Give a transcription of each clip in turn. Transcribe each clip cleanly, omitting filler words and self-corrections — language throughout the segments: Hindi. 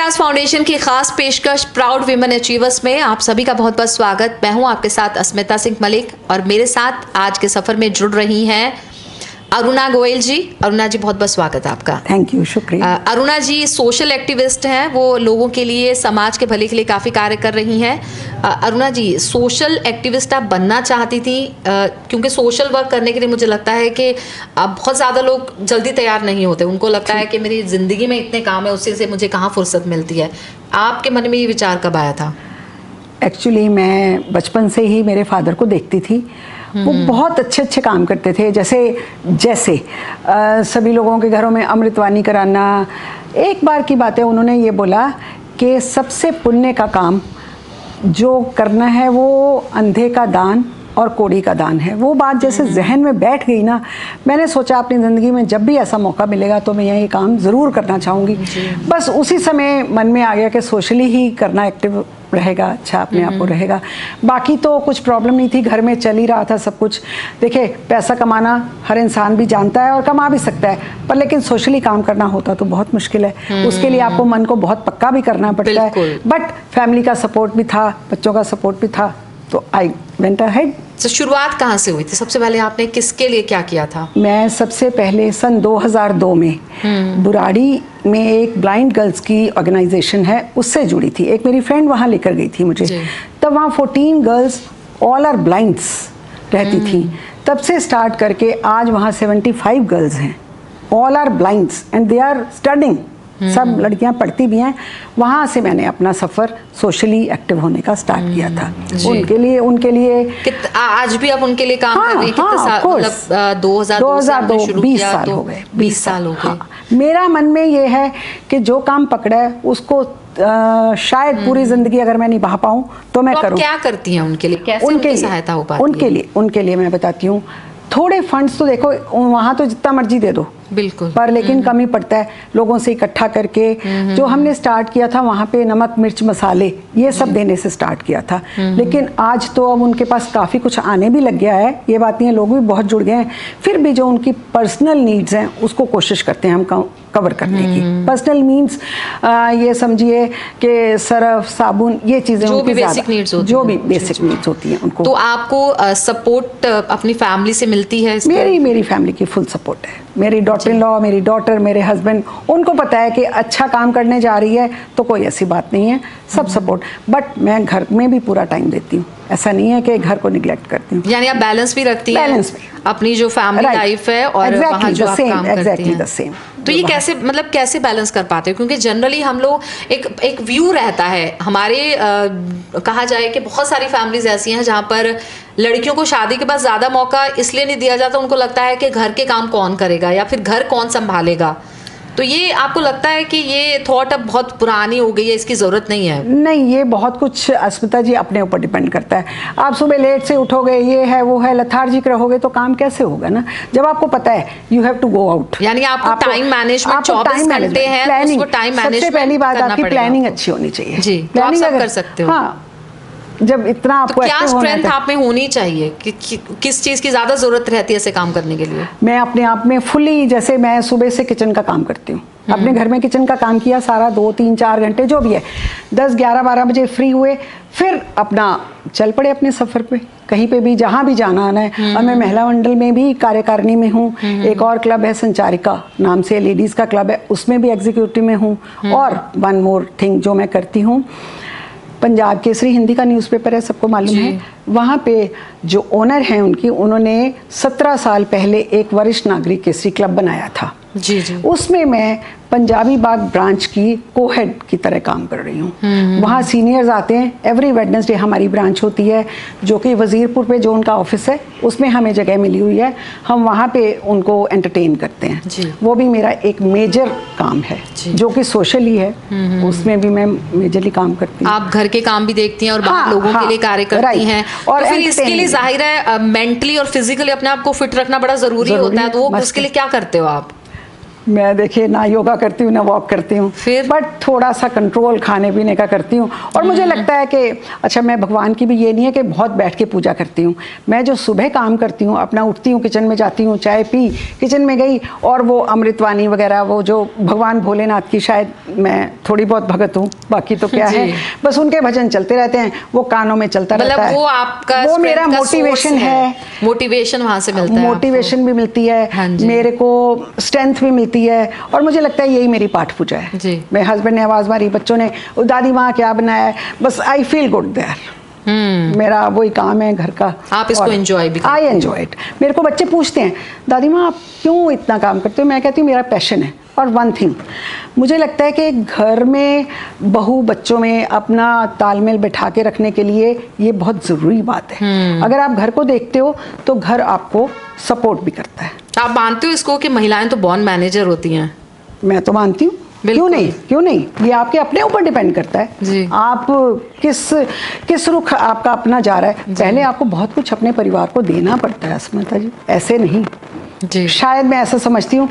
विकास फाउंडेशन की खास पेशकश प्राउड वीमेन अचीवर्स में आप सभी का बहुत बहुत स्वागत। मैं हूं आपके साथ अस्मिता सिंह मलिक और मेरे साथ आज के सफर में जुड़ रही हैं अरुणा गोयल जी। अरुणा जी बहुत बहुत स्वागत आपका। थैंक यू, शुक्रिया। अरुणा जी सोशल एक्टिविस्ट हैं, वो लोगों के लिए, समाज के भले के लिए काफ़ी कार्य कर रही हैं। अरुणा जी सोशल एक्टिविस्ट आप बनना चाहती थी क्योंकि सोशल वर्क करने के लिए मुझे लगता है कि बहुत ज़्यादा लोग जल्दी तैयार नहीं होते। उनको लगता है कि मेरी ज़िंदगी में इतने काम है, उससे से मुझे कहाँ फुर्सत मिलती है। आपके मन में ये विचार कब आया था? एक्चुअली मैं बचपन से ही मेरे फादर को देखती थी, वो बहुत अच्छे अच्छे काम करते थे। जैसे सभी लोगों के घरों में अमृतवाणी कराना। एक बार की बात है, उन्होंने ये बोला कि सबसे पुण्य का काम जो करना है वो अंधे का दान और कोढ़ी का दान है। वो बात जैसे जहन में बैठ गई ना, मैंने सोचा अपनी ज़िंदगी में जब भी ऐसा मौका मिलेगा तो मैं ये काम ज़रूर करना चाहूँगी। बस उसी समय मन में आ गया कि सोशली ही करना एक्टिव रहेगा, अच्छा अपने आप को रहेगा। बाकी तो कुछ प्रॉब्लम नहीं थी, घर में चल ही रहा था सब कुछ। देखिए पैसा कमाना हर इंसान भी जानता है और कमा भी सकता है, पर लेकिन सोशली काम करना होता तो बहुत मुश्किल है। उसके लिए आपको मन को बहुत पक्का भी करना पड़ता है। बट फैमिली का सपोर्ट भी था, बच्चों का सपोर्ट भी था, तो आई वेंट अहेड। तो शुरुआत कहाँ से हुई थी? सबसे पहले आपने किसके लिए क्या किया था? मैं सबसे पहले सन 2002 में बुराड़ी में एक ब्लाइंड गर्ल्स की ऑर्गेनाइजेशन है, उससे जुड़ी थी। एक मेरी फ्रेंड वहाँ लेकर गई थी मुझे। तब वहाँ 14 गर्ल्स ऑल आर ब्लाइंड्स रहती थी। तब से स्टार्ट करके आज वहाँ 75 गर्ल्स हैं, all are blinds and they are studying. सब लड़कियां पढ़ती भी हैं। वहाँ से मैंने अपना सफ़र सोशली एक्टिव होने का स्टार्ट किया था। उनके लिए आज भी आप उनके लिए काम कर रही हैं? मतलब 2002 शुरू किया, 20 साल हो गए। मेरा मन में ये है कि जो काम पकड़ा है उसको शायद पूरी जिंदगी अगर मैं निभा पाऊँ तो मैं करूँ। क्या करती हैं उनके लिए? कैसे उनकी सहायता हो पाती है? उनके लिए मैं बताती हूँ। थोड़े फंड्स तो देखो वहाँ तो जितना मर्जी दे दो, बिल्कुल, पर लेकिन कमी पड़ता है लोगों से इकट्ठा करके। जो हमने स्टार्ट किया था वहाँ पे नमक मिर्च मसाले ये सब देने से स्टार्ट किया था। लेकिन आज तो अब उनके पास काफ़ी कुछ आने भी लग गया है। ये बात नहीं है, लोग भी बहुत जुड़ गए हैं। फिर भी जो उनकी पर्सनल नीड्स हैं उसको कोशिश करते हैं हम कवर करने की। पर्सनल मीन्स ये समझिए कि सरफ साबुन ये चीज़ें जो भी बेसिक नीड्स होती हैं उनको। तो आपको सपोर्ट अपनी फैमिली से मिलती है? मेरी फैमिली की फुल सपोर्ट है। मेरी डॉटर इन लॉ, मेरी डॉटर, मेरे हस्बैंड, उनको पता है कि अच्छा काम करने जा रही है तो कोई ऐसी बात नहीं है, सब सपोर्ट। बट मैं घर में भी पूरा टाइम देती हूँ, ऐसा नहीं है कि घर को निगलेक्ट करती हूँ। यानी आप बैलेंस भी रखती हैं? बैलेंस भी, अपनी जो फैमिली लाइफ है और वहाँ जो आप काम करती हैं। तो ये कैसे बैलेंस कर पाते हो? क्योंकि जनरली हम लोग एक व्यू रहता है हमारे, कहा जाए कि बहुत सारी फैमिलीज ऐसी हैं जहाँ पर लड़कियों को शादी के बाद ज़्यादा मौका इसलिए नहीं दिया जाता, उनको लगता है कि घर के काम कौन करेगा या फिर घर कौन संभालेगा। तो ये आपको लगता है कि ये थॉट अब बहुत पुरानी हो गई है, इसकी ज़रूरत नहीं है? नहीं, ये बहुत कुछ अस्मिता जी अपने ऊपर डिपेंड करता है। आप सुबह लेट से उठोगे, ये है वो है, लथार्जिक रहोगे तो काम कैसे होगा ना। जब आपको पता है you have to go out, यानी आपको टाइम मैनेजमेंट 24 घंटे हैं, प्लानिंग, टाइम मैनेजमेंट सबसे पहली बात आपकी प्लानिंग अच्छी होनी चाहिए। जी, प्लानिंग आप कर सकते हो। हाँ, जब इतना आपको क्या स्ट्रेंथ आप में होनी चाहिए कि किस चीज़ की ज़्यादा ज़रूरत रहती है ऐसे काम करने के लिए? मैं अपने आप में फुली, जैसे मैं सुबह से किचन का काम करती हूँ, अपने घर में किचन का काम किया सारा 2, 3, 4 घंटे जो भी है, 10, 11, 12 बजे फ्री हुए, फिर अपना चल पड़े अपने सफ़र पे, कहीं पे भी जहाँ भी जाना आना है। और मैं महिला मंडल में भी कार्यकारिणी में हूँ। एक और क्लब है संचारिका नाम से, लेडीज़ का क्लब है, उसमें भी एग्जीक्यूटिव में हूँ। और वन मोर थिंग जो मैं करती हूँ, पंजाब केसरी हिंदी का न्यूज़पेपर है, सबको मालूम है। वहाँ पे जो ओनर हैं उन्होंने 17 साल पहले एक वरिष्ठ नागरिक केसरी क्लब बनाया था। जी जी। उसमें मैं पंजाबी बाग ब्रांच की को-हेड की तरह काम कर रही हूँ। वहाँ सीनियर्स आते हैं, एवरी वेडनेसडे हमारी ब्रांच होती है जो कि वजीरपुर पे जो उनका ऑफिस है उसमें हमें जगह मिली हुई है। हम वहाँ पे उनको एंटरटेन करते हैं। वो भी मेरा एक मेजर काम है जो कि सोशली है, उसमें भी मैं मेजरली काम करती हूँ। आप घर के काम भी देखती हैं और बाहर लोगों के लिए कार्य करती हैं, और तो फिर इसके लिए जाहिर है मेंटली और फिजिकली अपने आप को फिट रखना बड़ा ज़रूरी होता है। तो वो उसके लिए क्या करते हो आप? मैं देखिए ना योगा करती हूँ ना वॉक करती हूँ, फिर बट थोड़ा सा कंट्रोल खाने पीने का करती हूँ। और मुझे लगता है कि अच्छा, मैं भगवान की भी ये नहीं है कि बहुत बैठ के पूजा करती हूँ। मैं जो सुबह काम करती हूँ, अपना उठती हूँ, किचन में जाती हूँ, चाय पी, किचन में गई, और वो अमृतवाणी वगैरह, वो जो भगवान भोलेनाथ की शायद मैं थोड़ी बहुत भगत हूँ, बाकी तो क्या है, बस उनके भजन चलते रहते हैं, वो कानों में चलता रहता है। वो आपका, वो मेरा मोटिवेशन है, मोटिवेशन वहां से मिलता है, मोटिवेशन भी मिलती है, मेरे को स्ट्रेंथ भी मिलती है, और मुझे लगता है यही मेरी पाठ पूजा है जी। मेरे हस्बैंड ने आवाज मारी, बच्चों ने दादी माँ क्या बनाया है, बस आई फील गुड देयर। मेरा वही काम है घर का, आप इसको एंजॉय भी, आई एंजॉय इट। मेरे को बच्चे पूछते हैं दादी माँ आप क्यों इतना काम करते हो, मैं कहती हूँ मेरा पैशन है। और वन थिंग मुझे लगता है कि घर में बहू बच्चों में अपना तालमेल बैठा के रखने के लिए ये बहुत ज़रूरी बात है। अगर आप घर को देखते हो तो घर आपको सपोर्ट भी करता है। आप मानते हो इसको कि महिलाएं तो बॉर्न मैनेजर होती हैं? मैं तो मानती हूँ, क्यों नहीं, क्यों नहीं, ये आपके अपने ऊपर डिपेंड करता है जी। आप किस रुख आपका अपना जा रहा है। पहले आपको बहुत कुछ अपने परिवार को देना पड़ता है स्मिता जी, ऐसे नहीं जी। शायद मैं ऐसा समझती हूँ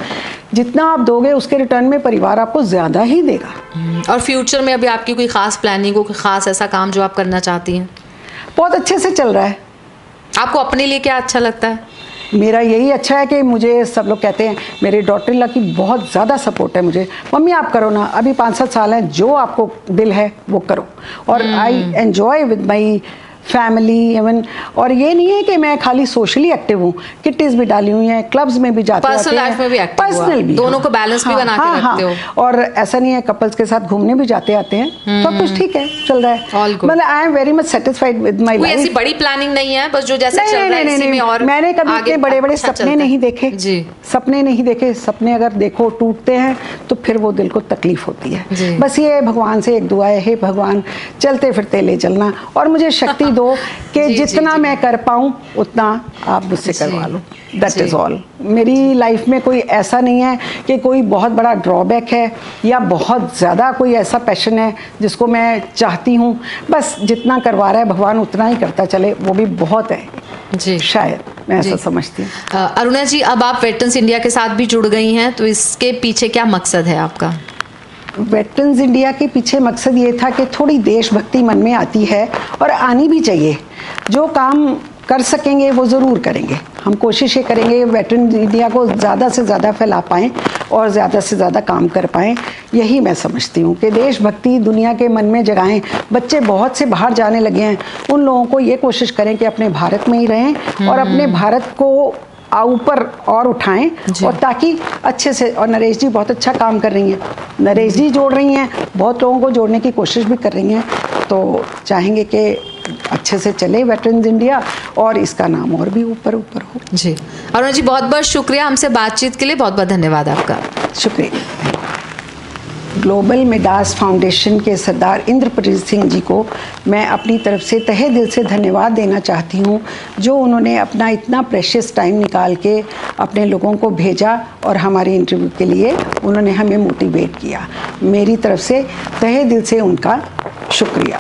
जितना आप दोगे उसके रिटर्न में परिवार आपको ज्यादा ही देगा। और फ्यूचर में अभी आपकी कोई खास प्लानिंग हो, कोई खास ऐसा काम जो आप करना चाहती हैं? बहुत अच्छे से चल रहा है। आपको अपने लिए क्या अच्छा लगता है? मेरा यही अच्छा है कि मुझे सब लोग कहते हैं, मेरे डॉटर इन लॉ की बहुत ज़्यादा सपोर्ट है मुझे, मम्मी आप करो ना, अभी 5-7 साल हैं, जो आपको दिल है वो करो। और I enjoy with my family even. और ये नहीं है कि मैं खाली सोशली एक्टिव हूँ, किट्टीज भी डाली हुई हैं, क्लब्स में भी जाते हैं, पर्सनल लाइफ में भी एक्टिव, पर्सनल भी, दोनों को बैलेंस भी बना के रखते हो। और ऐसा नहीं है, कपल्स के साथ घूमने भी जाते आते हैं, सब कुछ ठीक है, चल रहा है। मतलब I am very much satisfied with my life. ऐसी बड़ी प्लानिंग नहीं है, बस जो जैसे चल रहा है इसी में। और मैंने कभी इतने बड़े बड़े सपने नहीं देखे जी, सपने नहीं देखे। सपने अगर देखो टूटते हैं तो फिर वो दिल को तकलीफ होती है। बस ये भगवान से एक दुआ है, हे भगवान चलते फिरते ले चलना, और मुझे शक्ति दो कि जितना मैं कर पाऊँ उतना आप मुझसे करवा लो। That is all. मेरी लाइफ में कोई ऐसा नहीं है कि कोई बहुत बड़ा ड्रॉबैक है या बहुत ज़्यादा कोई ऐसा पैशन है जिसको मैं चाहती हूँ। बस जितना करवा रहा है भगवान उतना ही करता चले, वो भी बहुत है जी, शायद मैं ऐसा समझती हूँ। अरुणा जी, अब आप वेटरन्स इंडिया के साथ भी जुड़ गई हैं, तो इसके पीछे क्या मकसद है आपका? वेटरन्स इंडिया के पीछे मकसद ये था कि थोड़ी देशभक्ति मन में आती है, और आनी भी चाहिए। जो काम कर सकेंगे वो ज़रूर करेंगे। हम कोशिश ये करेंगे वेटरन इंडिया को ज़्यादा से ज़्यादा फैला पाएँ और ज़्यादा से ज़्यादा काम कर पाएँ। यही मैं समझती हूँ कि देशभक्ति दुनिया के मन में जगाएं। बच्चे बहुत से बाहर जाने लगे हैं, उन लोगों को ये कोशिश करें कि अपने भारत में ही रहें और अपने भारत को ऊपर और उठाएं, और ताकि अच्छे से। और नरेश जी बहुत अच्छा काम कर रही हैं, नरेश जी जोड़ रही हैं, बहुत लोगों को जोड़ने की कोशिश भी कर रही हैं। तो चाहेंगे कि अच्छे से चले वेटरन्स इंडिया और इसका नाम और भी ऊपर ऊपर हो जी। अरुणा जी, बहुत बहुत शुक्रिया हमसे बातचीत के लिए, बहुत बहुत धन्यवाद आपका। शुक्रिया। ग्लोबल मिडास फाउंडेशन के सरदार इंद्रप्रीत सिंह जी को मैं अपनी तरफ से तहे दिल से धन्यवाद देना चाहती हूँ, जो उन्होंने अपना इतना प्रेशियस टाइम निकाल के अपने लोगों को भेजा और हमारे इंटरव्यू के लिए उन्होंने हमें मोटिवेट किया। मेरी तरफ से तहे दिल से उनका शुक्रिया।